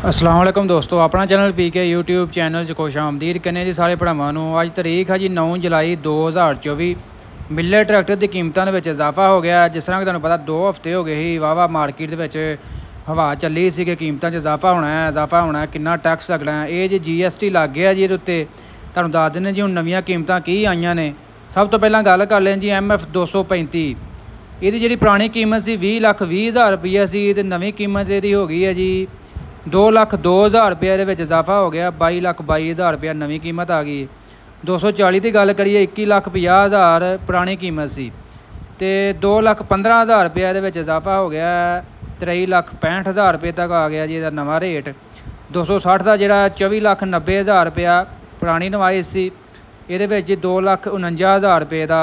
अस्सलाम वालेकुम दोस्तों, अपना चैनल पीके यूट्यूब चैनल खुश आमदीद करने जी सारे भरावां नूं। अज तारीख है जी 9 जुलाई 2024। मिले ट्रैक्टर की कीमतों में इजाफा हो गया। जिस तरह कि तुहानूं पता 2 हफ्ते हो गए ही वाहवा मार्केट के हवा चली सी कि कीमतों इजाफा होना है कितना टैक्स लगना है। ये जी GST लग गया जी उत्ते। तुहानूं दस दिंदे जी हुण नवीं कीमतां की आईयां ने। सब तो पहलां गल कर लें जी MF 235। ਇਹਦੀ ਜਿਹੜੀ पुरानी कीमत सी 20,20,000 रुपया सी ते नवीं कीमत ਇਹਦੀ हो गई है जी 2,02,000 रुपये ये इजाफा हो गया। 22,22,000 रुपया नवीं कीमत आ गई। 240 की गल करिए 21,50,000 पुरानी कीमत सी ते 2,15,000 रुपया ये इजाफा हो गया। 23,65,000 रुपये तक आ गया जी नवा रेट। 260 का जोड़ा 24,90,000 रुपया पुरानी नवाइश सी। ये 2,49,000 रुपये का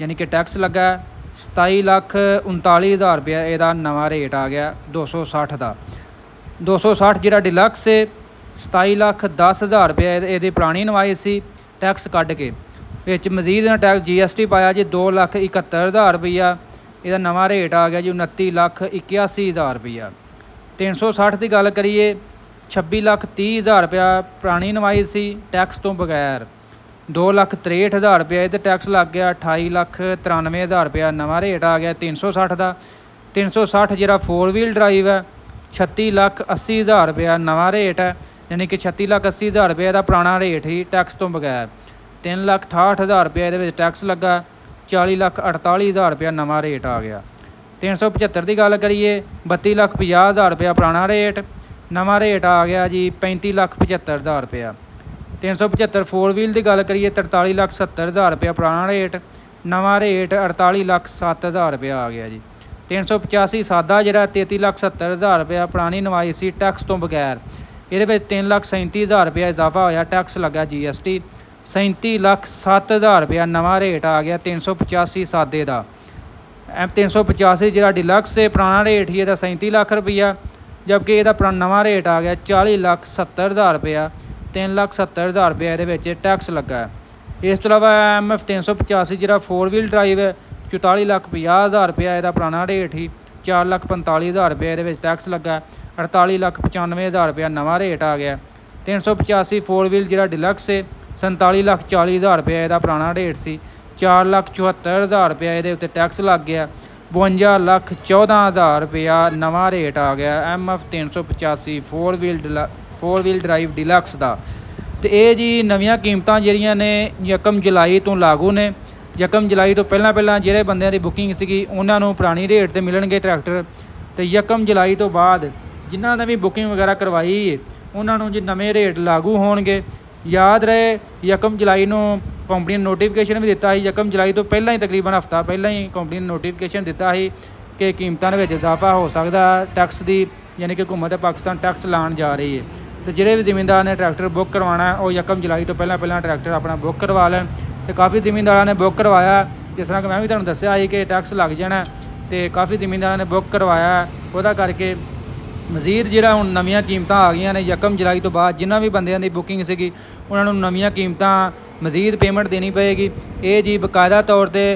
यानी कि टैक्स लगा। 27,39,000 रुपया यदा नवा रेट आ गया 260 का। 260 जो डिलक्स है 27,10,000 रुपया ये पुरानी नवाइश सी टैक्स कट के। विच मजीद टैक्स GST पाया जी 2,71,000 रुपया। यदा नवा रेट आ गया जी 29,81,000 रुपया। 360 की गल करिए 26,30,000 रुपया पुरानी नवाइश सी टैक्स तो बगैर। 2,63,000 रुपया ये टैक्स लग गया। 28,93,000 रुपया नवा रेट आ गया 360 का। 360 जो 4 व्हील ड्राइव है 36,80,000 रुपया नवा रेट है यानी कि 36,80,000 रुपये का पुराना रेट ही टैक्स तो बगैर। 3,68,000 रुपया ये टैक्स लगा। 40,48,000 रुपया नवा रेट आ गया। 375 की गल करिए 32,50,000 रुपया पुराना रेट। नवा रेट आ गया जी 35,75,000 रुपया। 375 4 व्हील की गल करिए 43,70,000 रुपया पुराना रेट। नवा रेट 48,07,000 रुपया आ गया जी। 385 सादा जोड़ा 33,70,000 रुपया पुरानी नवाई सी टैक्स तो बगैर। ये 3,37,000 रुपया इजाफा होया टैक्स लगा GST। 37,07,000 रुपया नवा रेट आ गया 385 सादे का। 385 जो डिलक्स है पुराना रेट ही 37 लाख रुपया जबकि यदा नवा रेट आ गया 40,70,000 रुपया। 3,70,000 रुपया ये टैक्स लगा है। इस तो अलावा MF 385 जो 4 व्हील ड्राइव है 44,50,000 रुपया यदा पुराना रेट ही। 4,45,000 रुपया ये टैक्स लगा। 48,95,000 रुपया नवा रेट आ गया। 385 4 व्हील जो डिलक्स है 47,40,000 रुपया यदा पुराना रेट सी। 4,74,000 रुपया ये टैक्स लग गया। 52,14,000 रुपया नवा रेट आ गया MF 385 4 व्हील ड्राइव डिलक्स का। तो ये जी नवीं कीमतां जिहड़ियां ने 1 जुलाई तो लागू ने। 1 जुलाई तो पहला ਜਿਹੜੇ ਬੰਦਿਆਂ ਦੀ ਬੁਕਿੰਗ ਸੀਗੀ ਉਹਨਾਂ ਨੂੰ ਪੁਰਾਣੀ ਰੇਟ ਤੇ ਮਿਲਣਗੇ ਟਰੈਕਟਰ। ਤੇ 1 ਜੁਲਾਈ ਤੋਂ ਬਾਅਦ ਜਿਨ੍ਹਾਂ ਨੇ ਵੀ ਬੁਕਿੰਗ ਵਗੈਰਾ ਕਰਵਾਈ ਉਹਨਾਂ ਨੂੰ ਜੀ ਨਵੇਂ ਰੇਟ ਲਾਗੂ ਹੋਣਗੇ। ਯਾਦ ਰਹੇ 1 ਜੁਲਾਈ ਨੂੰ ਕੰਪਨੀ ਨੇ ਨੋਟੀਫਿਕੇਸ਼ਨ ਵੀ ਦਿੱਤਾ ਸੀ। 1 ਜੁਲਾਈ ਤੋਂ ਪਹਿਲਾਂ ਹੀ ਤਕਰੀਬਨ ਹਫ਼ਤਾ ਪਹਿਲਾਂ ਹੀ ਕੰਪਨੀ ਨੇ ਨੋਟੀਫਿਕੇਸ਼ਨ ਦਿੱਤਾ ਸੀ ਕਿ ਕੀਮਤਾਂ ਦੇ ਵਿੱਚ ਇਜ਼ਾਫਾ ਹੋ ਸਕਦਾ ਟੈਕਸ ਦੀ ਯਾਨੀ ਕਿ हुकूमत पाकिस्तान टैक्स लाने जा रही है। तो जोड़े भी जिमींदार ने ट्रैक्टर बुक करवाना वो 1 जुलाई तो पहला ट्रैक्टर अपना बुक करवा लें। तो काफ़ी जिमींदारों ने बुक करवाया जिस तरह कि मैं भी तुहानूं दस्सिया ही कि टैक्स लग जाना। तो काफ़ी जिमींदारों ने बुक करवाया वह करके मजीद जो हुण नवीं कीमतां आ गई ने 1 जुलाई तो बाद जिन्होंने भी बंदियां दी बुकिंग सीगी उन्होंने नवीं कीमतां मजीद पेमेंट देनी पेगी। ये जी बकायदा तौर पर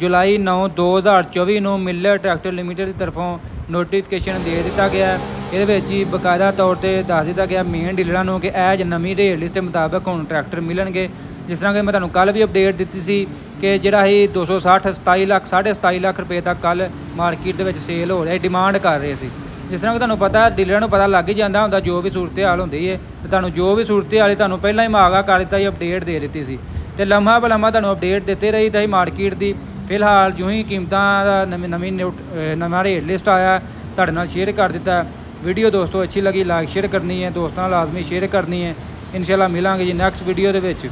जुलाई 9 2024 को मिलर ट्रैक्टर लिमिटेड की तरफों नोटिफिकेशन दे दिता गया। ये बकायदा तौर पर दस दिता गया मेन डीलर कि एज नवीं रेट लिस्ट के मुताबिक हुण ट्रैक्टर मिलणगे। जिस तरह कि मैं तुहानूं कल भी अपडेट दी सी कि जिहड़ा ही 260 27 लाख 27.5 लाख रुपये तक कल मार्केट के सेल हो रहा है डिमांड कर रहे सी। जिस तरह कि तुहानूं पता डीलर नूं पता लग ही जाता हुंदा जो भी सूरत हाल होंदी है। तो तुहानूं जो भी सूरत हाल तुहानूं पहलां ही आगाह कर दिता ही अपडेट दे दी सी। तो लम्हा बलम्हा तुहानूं अपडेट देते रही था मार्केट की। फिलहाल जो ही कीमतां नवा रेट लिस्ट आया तुहाडे नाल शेयर कर दिता। वीडियो दोस्तों अच्छी लगी लाइक शेयर करनी है, दोस्तों लाजमी शेयर करनी है। इंशाल्लाह मिलांगे जी नैक्सट वीडियो दे विच।